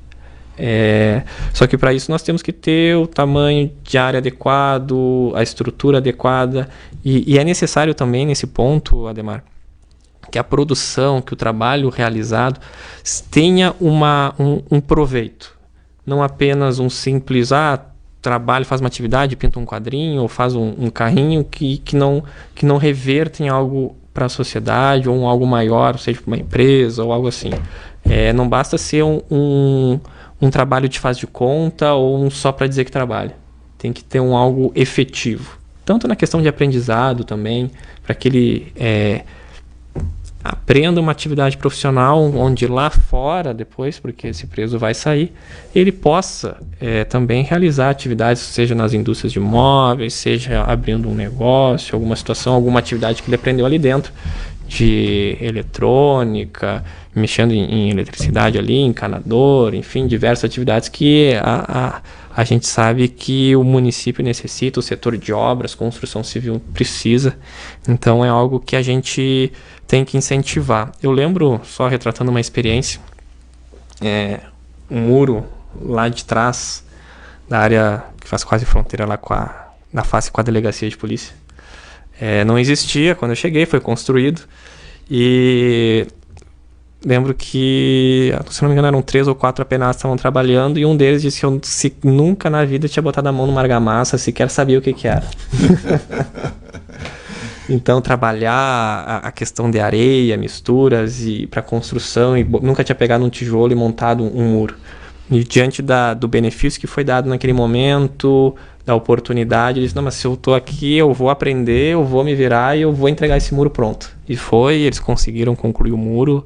Só que para isso nós temos que ter o tamanho de área adequado, a estrutura adequada, e é necessário também nesse ponto, Ademar, que a produção, que o trabalho realizado tenha um proveito, não apenas um simples trabalho, faz uma atividade, pinta um quadrinho ou faz um carrinho que não reverta em algo para a sociedade ou algo maior, seja uma empresa ou algo assim. Não basta ser um trabalho de faz de conta ou só para dizer que trabalha. Tem que ter algo efetivo. Tanto na questão de aprendizado também, para que ele aprenda uma atividade profissional onde lá fora, depois, porque esse preso vai sair, ele possa também realizar atividades, seja nas indústrias de imóveis, seja abrindo um negócio, alguma situação, alguma atividade que ele aprendeu ali dentro, de eletrônica, mexendo em eletricidade ali, encanador, enfim, diversas atividades que a gente sabe que o município necessita, o setor de obras, construção civil precisa. Então é algo que a gente tem que incentivar. Eu lembro, só retratando uma experiência, um muro lá de trás da área que faz quase fronteira lá na face com a delegacia de polícia. Não existia quando eu cheguei, foi construído, e lembro que, se não me engano, eram 3 ou 4 apenados que estavam trabalhando, e um deles disse que eu nunca na vida tinha botado a mão numa argamassa, sequer sabia o que era. Então, trabalhar a questão de areia, misturas e para construção, e nunca tinha pegado um tijolo e montado um muro. E diante do benefício que foi dado naquele momento, da oportunidade, ele disse, não, mas se eu estou aqui, eu vou aprender, eu vou me virar e eu vou entregar esse muro pronto. E eles conseguiram concluir o muro.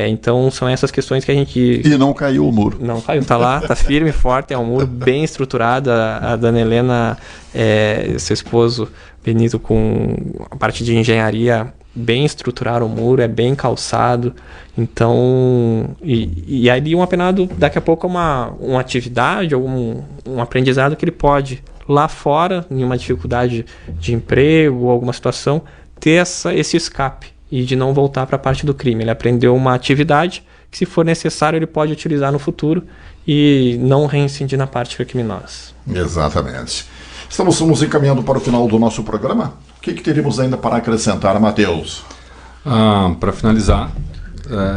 Então são essas questões que a gente... E não caiu o muro. Não caiu, tá lá, tá firme e forte, é um muro bem estruturado. A Dona Helena, seu esposo Benito, com a parte de engenharia, bem estruturaram o muro, é bem calçado. Então, e aí um apenado, daqui a pouco, uma atividade, um aprendizado que ele pode, lá fora, em uma dificuldade de emprego, alguma situação, ter esse escape e de não voltar para a parte do crime. Ele aprendeu uma atividade que, se for necessário, ele pode utilizar no futuro e não reincidir na parte criminosa. Exatamente. Estamos nos encaminhando para o final do nosso programa. O que teríamos ainda para acrescentar, Matheus? Para finalizar,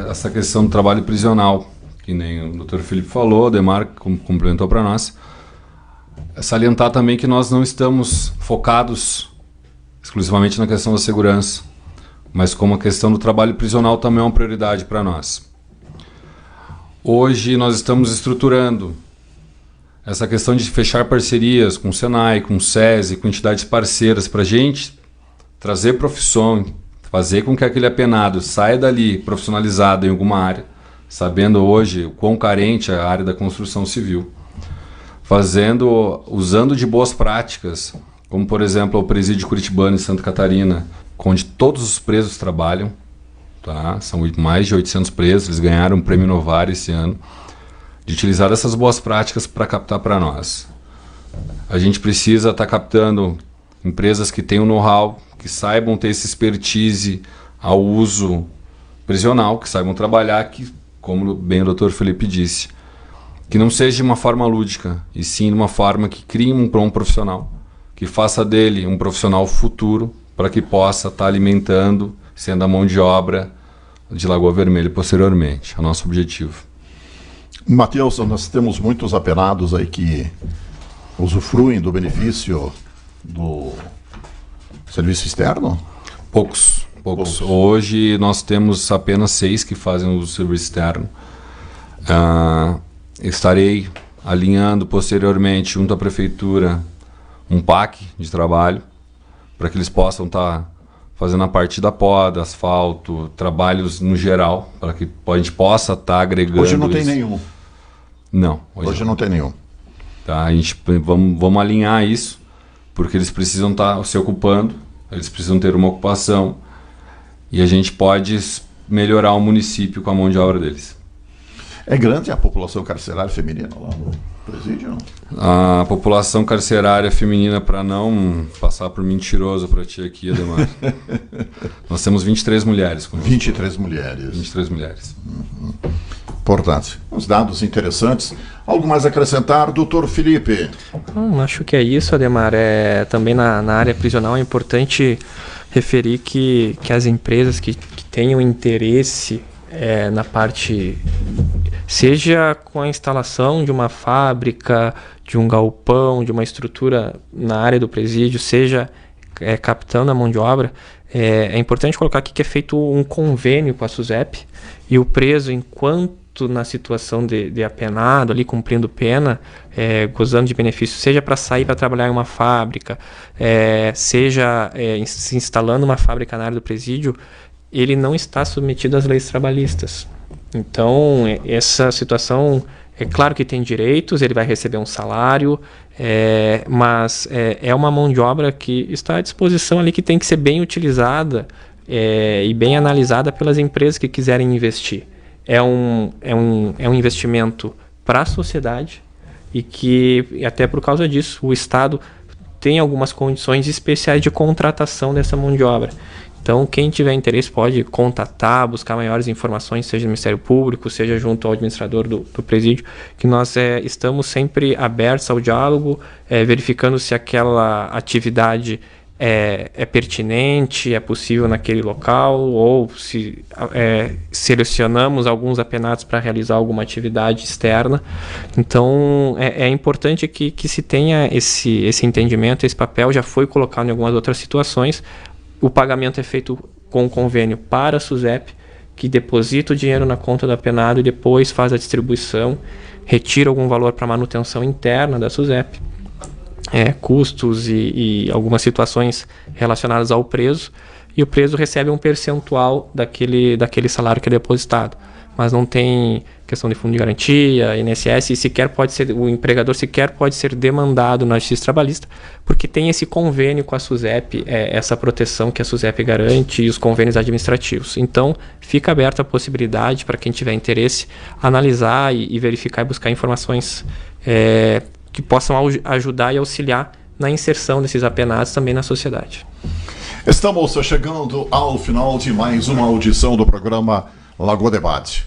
essa questão do trabalho prisional, que nem o Dr. Felipe falou, o Ademar complementou para nós. Salientar também que nós não estamos focados exclusivamente na questão da segurança, mas como a questão do trabalho prisional também é uma prioridade para nós. Hoje nós estamos estruturando essa questão de fechar parcerias com o Senai, com o SESI, com entidades parceiras, para a gente trazer profissão, fazer com que aquele apenado saia dali profissionalizado em alguma área, sabendo hoje o quão carente é a área da construção civil, usando de boas práticas, como por exemplo o presídio curitibano em Santa Catarina, onde todos os presos trabalham, tá? São mais de 800 presos, eles ganharam o Prêmio Novar esse ano, de utilizar essas boas práticas para captar para nós. A gente precisa estar captando empresas que tenham know-how, que saibam ter esse expertise ao uso prisional, que saibam trabalhar, que, como bem o Dr. Felipe disse, que não seja de uma forma lúdica, e sim de uma forma que crie um profissional, que faça dele um profissional futuro, para que possa estar alimentando, sendo a mão de obra de Lagoa Vermelha posteriormente. É o nosso objetivo. Matheus, nós temos muitos apenados aí que usufruem do benefício do serviço externo? Poucos. Hoje nós temos apenas 6 que fazem o serviço externo. Estarei alinhando posteriormente, junto à prefeitura, um PAC de trabalho, para que eles possam estar fazendo a parte da poda, asfalto, trabalhos no geral, para que a gente possa estar agregando. Hoje não tem nenhum. Não. Hoje não tem nenhum. Tá, a gente vamos alinhar isso, porque eles precisam estar se ocupando, eles precisam ter uma ocupação, e a gente pode melhorar o município com a mão de obra deles. É grande a população carcerária feminina lá no presídio, não? A população carcerária feminina, para não passar por mentiroso para ti aqui, Ademar, nós temos 23 mulheres. 23 mulheres. 23 mulheres. Importante. Uns dados interessantes. Algo mais a acrescentar, doutor Felipe? Acho que é isso, Ademar. Também na área prisional é importante referir que as empresas que tenham interesse na parte, seja com a instalação de uma fábrica, de um galpão, de uma estrutura na área do presídio, seja captando a mão de obra, é importante colocar aqui que é feito um convênio com a SUSEP, e o preso, enquanto na situação de apenado, ali cumprindo pena, gozando de benefício, seja para sair para trabalhar em uma fábrica, seja se instalando uma fábrica na área do presídio, ele não está submetido às leis trabalhistas. Então, essa situação, é claro que tem direitos, ele vai receber um salário, mas é uma mão de obra que está à disposição ali, que tem que ser bem utilizada e bem analisada pelas empresas que quiserem investir. É um investimento para a sociedade, e que, até por causa disso, o Estado tem algumas condições especiais de contratação dessa mão de obra. Então, quem tiver interesse pode contatar, buscar maiores informações, seja no Ministério Público, seja junto ao administrador do presídio, que nós estamos sempre abertos ao diálogo, verificando se aquela atividade é pertinente, é possível naquele local, ou se selecionamos alguns apenados para realizar alguma atividade externa. Então, é importante que se tenha esse entendimento, esse papel já foi colocado em algumas outras situações. O pagamento é feito com convênio para a SUSEP, que deposita o dinheiro na conta do apenado e depois faz a distribuição, retira algum valor para manutenção interna da SUSEP, custos e algumas situações relacionadas ao preso, e o preso recebe um percentual daquele salário que é depositado. Mas não tem questão de fundo de garantia, INSS, e o empregador sequer pode ser demandado na Justiça Trabalhista, porque tem esse convênio com a SUSEP, essa proteção que a SUSEP garante, e os convênios administrativos. Então, fica aberta a possibilidade para quem tiver interesse analisar e verificar e buscar informações que possam ajudar e auxiliar na inserção desses apenados também na sociedade. Estamos chegando ao final de mais uma audição do programa Lagoa Debate.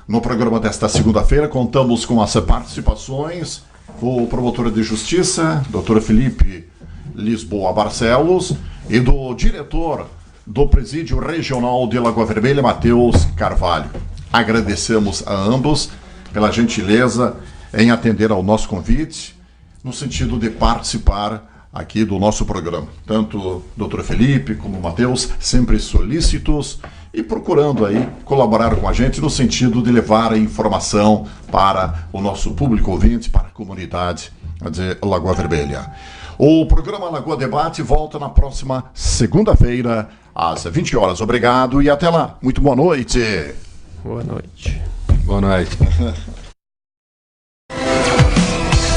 No programa desta segunda-feira, contamos com as participações do promotor de justiça, Dr. Felipe Lisboa Barcelos, e do diretor do Presídio Regional de Lagoa Vermelha, Matheus Carvalho. Agradecemos a ambos pela gentileza em atender ao nosso convite, no sentido de participar aqui do nosso programa. Tanto o Dr. Felipe como o Matheus, sempre solícitos e procurando aí colaborar com a gente no sentido de levar a informação para o nosso público ouvinte, para a comunidade de Lagoa Vermelha. O programa Lagoa Debate volta na próxima segunda-feira, às 20 horas. Obrigado e até lá. Muito boa noite. Boa noite. Boa noite.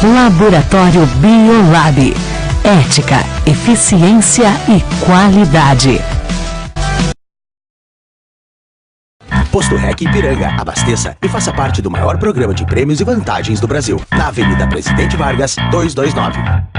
Laboratório Biolab. Ética, eficiência e qualidade. Posto REC Ipiranga. Abasteça e faça parte do maior programa de prêmios e vantagens do Brasil. Na Avenida Presidente Vargas, 229.